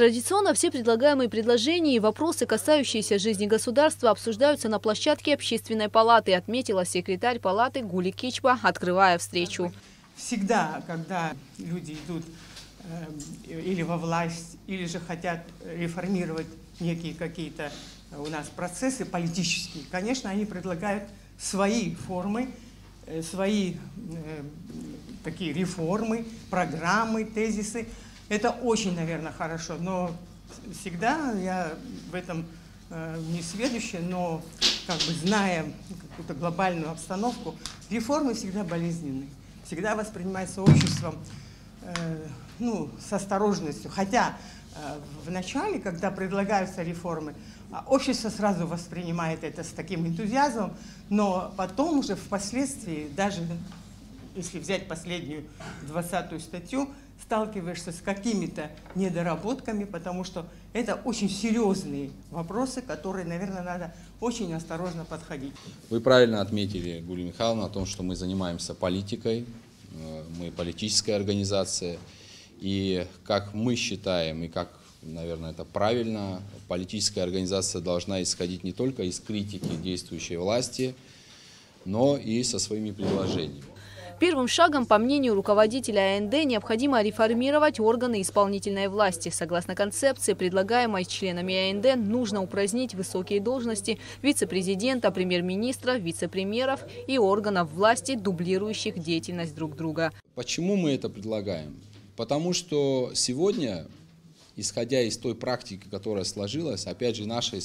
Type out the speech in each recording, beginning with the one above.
Традиционно все предлагаемые предложения и вопросы, касающиеся жизни государства, обсуждаются на площадке Общественной палаты, отметила секретарь палаты Гули Кичба, открывая встречу. Всегда, когда люди идут или во власть, или же хотят реформировать некие какие-то у нас процессы политические, конечно, они предлагают свои формы, свои такие реформы, программы, тезисы. Это очень, наверное, хорошо, но всегда я в этом не сведущая, но как бы зная какую-то глобальную обстановку, реформы всегда болезненны, всегда воспринимаются обществом с осторожностью. Хотя в начале, когда предлагаются реформы, общество сразу воспринимает это с таким энтузиазмом, но потом уже впоследствии, даже если взять последнюю 20-ю статью, сталкиваешься с какими-то недоработками, потому что это очень серьезные вопросы, которые, наверное, надо очень осторожно подходить. Вы правильно отметили, Гулия Михайловна, о том, что мы занимаемся политикой, мы политическая организация, и как мы считаем, и как, наверное, это правильно, политическая организация должна исходить не только из критики действующей власти, но и со своими предложениями. Первым шагом, по мнению руководителя АНД, необходимо реформировать органы исполнительной власти. Согласно концепции, предлагаемой членами АНД, нужно упразднить высокие должности вице-президента, премьер-министра, вице-премьеров и органов власти, дублирующих деятельность друг друга. Почему мы это предлагаем? Потому что сегодня, исходя из той практики, которая сложилась, опять же, нашей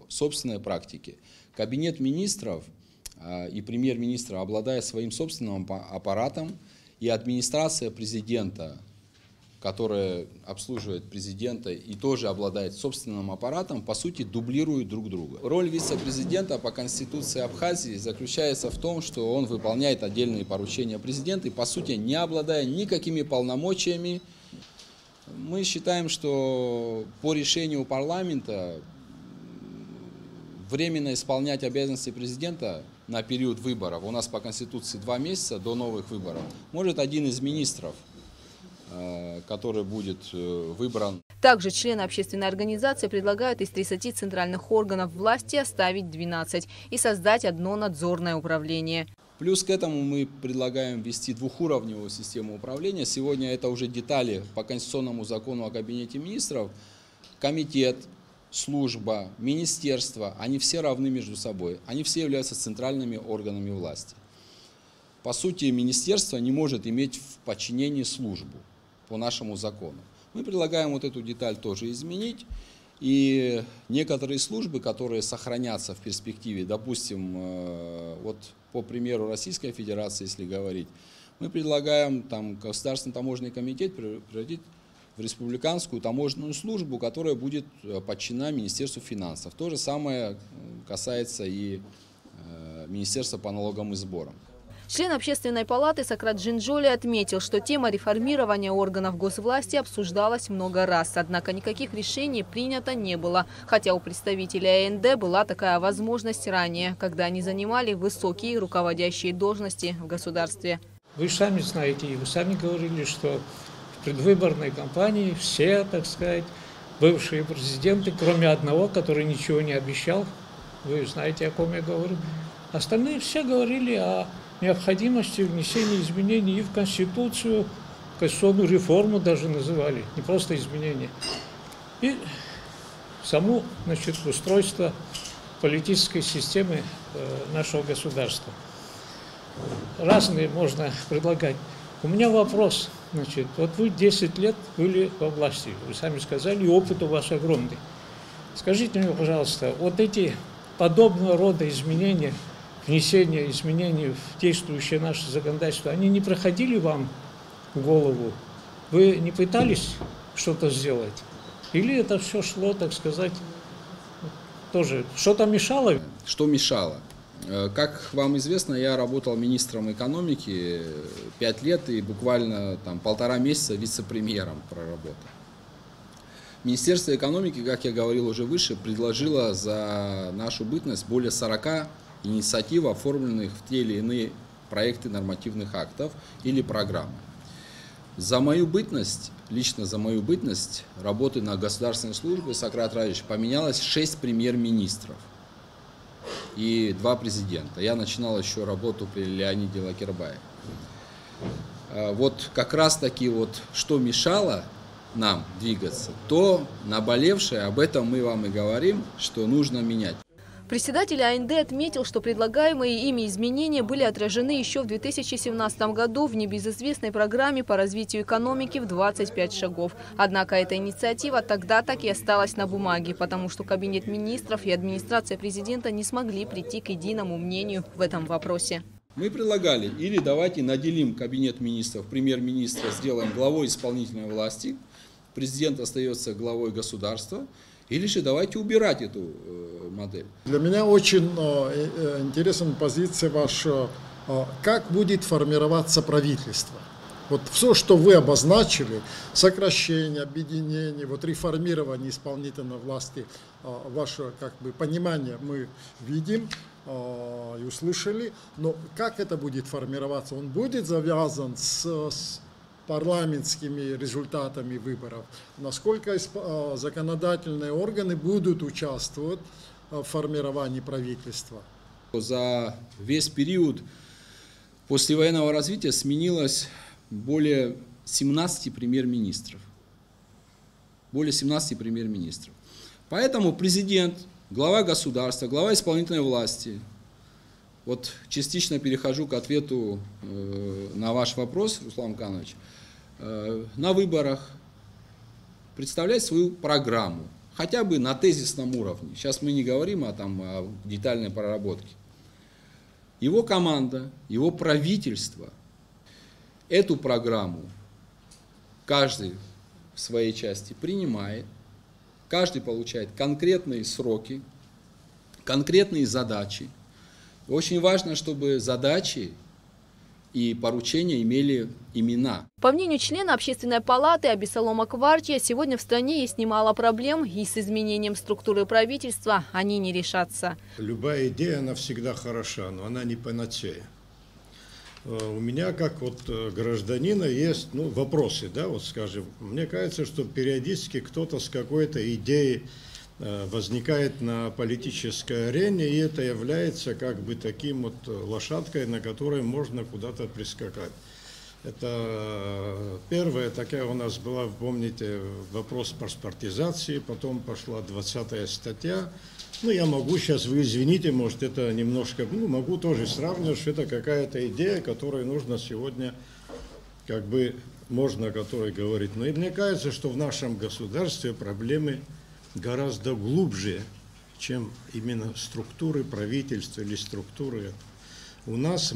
собственной практики, Кабинет министров и премьер-министр обладает своим собственным аппаратом, и администрация президента, которая обслуживает президента и тоже обладает собственным аппаратом, по сути дублируют друг друга. Роль вице-президента по Конституции Абхазии заключается в том, что он выполняет отдельные поручения президента и, по сути, не обладая никакими полномочиями. Мы считаем, что по решению парламента временно исполнять обязанности президента на период выборов, у нас по Конституции 2 месяца до новых выборов, может один из министров, который будет выбран. Также члены общественной организации предлагают из 30 центральных органов власти оставить 12 и создать одно надзорное управление. Плюс к этому мы предлагаем ввести двухуровневую систему управления. Сегодня это уже детали по конституционному закону о Кабинете министров. Комитет, служба, министерство, они все равны между собой. Они все являются центральными органами власти. По сути, министерство не может иметь в подчинении службу по нашему закону. Мы предлагаем вот эту деталь тоже изменить. И некоторые службы, которые сохранятся в перспективе, допустим, вот по примеру Российской Федерации, если говорить, мы предлагаем там Государственный таможенный комитет превратить в республиканскую таможенную службу, которая будет подчинена Министерству финансов. То же самое касается и Министерства по налогам и сборам. Член Общественной палаты Сократ Джинджоли отметил, что тема реформирования органов госвласти обсуждалась много раз, однако никаких решений принято не было. Хотя у представителей АНД была такая возможность ранее, когда они занимали высокие руководящие должности в государстве. Вы сами знаете, и вы сами говорили, что в предвыборной кампании все, так сказать, бывшие президенты, кроме одного, который ничего не обещал, вы знаете, о ком я говорю, остальные все говорили о необходимости внесения изменений и в Конституцию, конституционную реформу даже называли, не просто изменения, и само, значит, устройство политической системы нашего государства. Разные можно предлагать. У меня вопрос, значит, вот вы 10 лет были во власти, вы сами сказали, и опыт у вас огромный. Скажите мне, пожалуйста, вот эти подобного рода изменения, внесение изменений в действующее наше законодательство, они не проходили вам в голову? Вы не пытались что-то сделать? Или это все шло, так сказать, тоже что-то мешало? Что мешало? Как вам известно, я работал министром экономики 5 лет и буквально там 1,5 месяца вице-премьером проработал. Министерство экономики, как я говорил уже выше, предложило за нашу бытность более 40 инициатив, оформленных в те или иные проекты нормативных актов или программы. Лично за мою бытность работы на государственной службе, Сократ Радович, поменялось 6 премьер-министров и 2 президента. Я начинал еще работу при Леониде Лакербае. Вот как раз таки вот что мешало нам двигаться, то наболевшее, об этом мы вам и говорим, что нужно менять. Председатель АНД отметил, что предлагаемые ими изменения были отражены еще в 2017 году в небезызвестной программе по развитию экономики в 25 шагов. Однако эта инициатива тогда так и осталась на бумаге, потому что Кабинет министров и администрация президента не смогли прийти к единому мнению в этом вопросе. Мы предлагали, или давайте наделим Кабинет министров, премьер-министра сделаем главой исполнительной власти, президент остается главой государства, или же давайте убирать эту модель. Для меня очень интересна позиция ваша, как будет формироваться правительство. Вот все, что вы обозначили, сокращение, объединение, вот реформирование исполнительной власти, ваше как бы понимание мы видим и услышали, но как это будет формироваться? Он будет завязан с парламентскими результатами выборов, насколько законодательные органы будут участвовать в формировании правительства. За весь период послевоенного развития сменилось более 17 премьер-министров. Более 17 премьер-министров. Поэтому президент, глава государства, глава исполнительной власти, вот частично перехожу к ответу на ваш вопрос, Руслан Канович, на выборах представлять свою программу, хотя бы на тезисном уровне. Сейчас мы не говорим о детальной проработке. Его команда, его правительство эту программу каждый в своей части принимает, каждый получает конкретные сроки, конкретные задачи. Очень важно, чтобы задачи и поручения имели имена. По мнению члена Общественной палаты Абисалома Кварчия, сегодня в стране есть немало проблем, и с изменением структуры правительства они не решатся. Любая идея, она всегда хороша, но она не панацея. У меня, как вот гражданина, есть вопросы, да, вот скажем, мне кажется, что периодически кто-то с какой-то идеей возникает на политической арене, и это является как бы таким вот лошадкой, на которой можно куда-то прискакать. Это первая такая у нас была, помните, вопрос паспортизации, потом пошла 20-я статья. Я могу сейчас, вы извините, может это немножко, могу тоже сравнивать, что это какая-то идея, которой нужно сегодня, как бы, можно о которой говорить. Но и мне кажется, что в нашем государстве проблемы гораздо глубже, чем именно структуры правительства или структуры. У нас,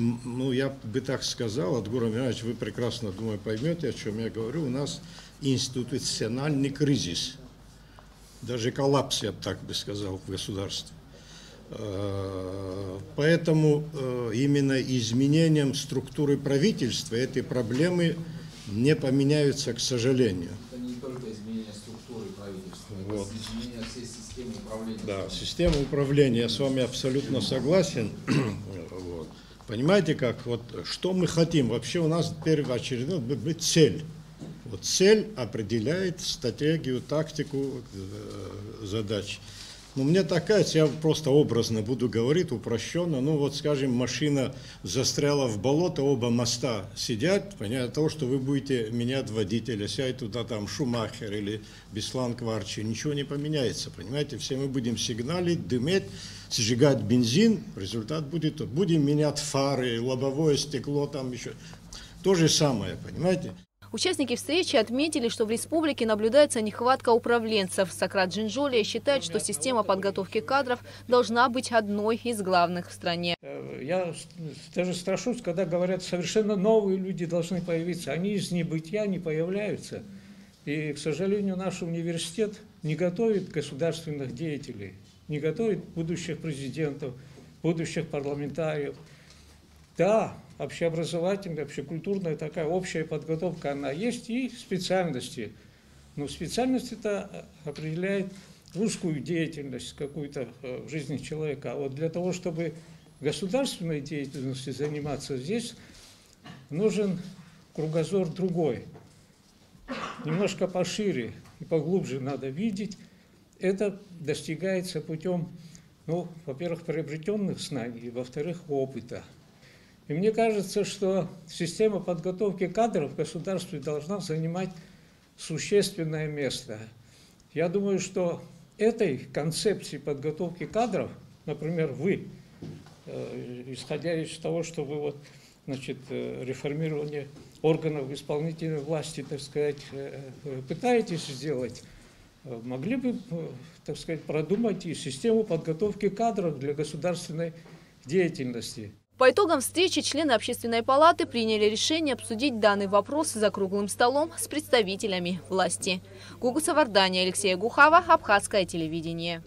я бы так сказал, Адгур Амирович, вы прекрасно, думаю, поймете, о чем я говорю, у нас институциональный кризис, даже коллапс, я бы так бы сказал, в государстве. Поэтому именно изменением структуры правительства эти проблемы не поменяются, к сожалению. Это не только изменение структуры правительства, это изменение всей системы управления. Да, система управления, я с вами абсолютно согласен. Вот. Понимаете, как, вот, что мы хотим? Вообще у нас первоочередно быть цель. Вот цель определяет стратегию, тактику задач. Мне так кажется, я просто образно буду говорить, упрощенно, вот скажем, машина застряла в болото, оба моста сидят, понятно того, что вы будете менять водителя, сядь туда там Шумахер или Беслан Кварчи, ничего не поменяется, понимаете, все мы будем сигналить, дыметь, сжигать бензин, результат будет, будем менять фары, лобовое стекло, там еще, то же самое, понимаете. Участники встречи отметили, что в республике наблюдается нехватка управленцев. Сократ Джинджулия считает, что система подготовки кадров должна быть одной из главных в стране. Я даже страшусь, когда говорят, совершенно новые люди должны появиться. Они из небытия не появляются. И, к сожалению, наш университет не готовит государственных деятелей, не готовит будущих президентов, будущих парламентариев. Да, общеобразовательная, общекультурная такая общая подготовка, она есть, и специальности. Но специальность это определяет узкую деятельность какую-то в жизни человека. А вот для того, чтобы государственной деятельностью заниматься, здесь нужен кругозор другой. немножко пошире и поглубже надо видеть. Это достигается путем, ну, во-первых, приобретенных знаний, во-вторых, опыта. И мне кажется, что система подготовки кадров в государстве должна занимать существенное место. Я думаю, что этой концепции подготовки кадров, например, вы, исходя из того, что вы вот, значит, реформирование органов исполнительной власти, так сказать, пытаетесь сделать, могли бы, так сказать, продумать и систему подготовки кадров для государственной деятельности. По итогам встречи члены Общественной палаты приняли решение обсудить данный вопрос за круглым столом с представителями власти. Гугу Саварданя, Алексей Гухава, Абхазское телевидение.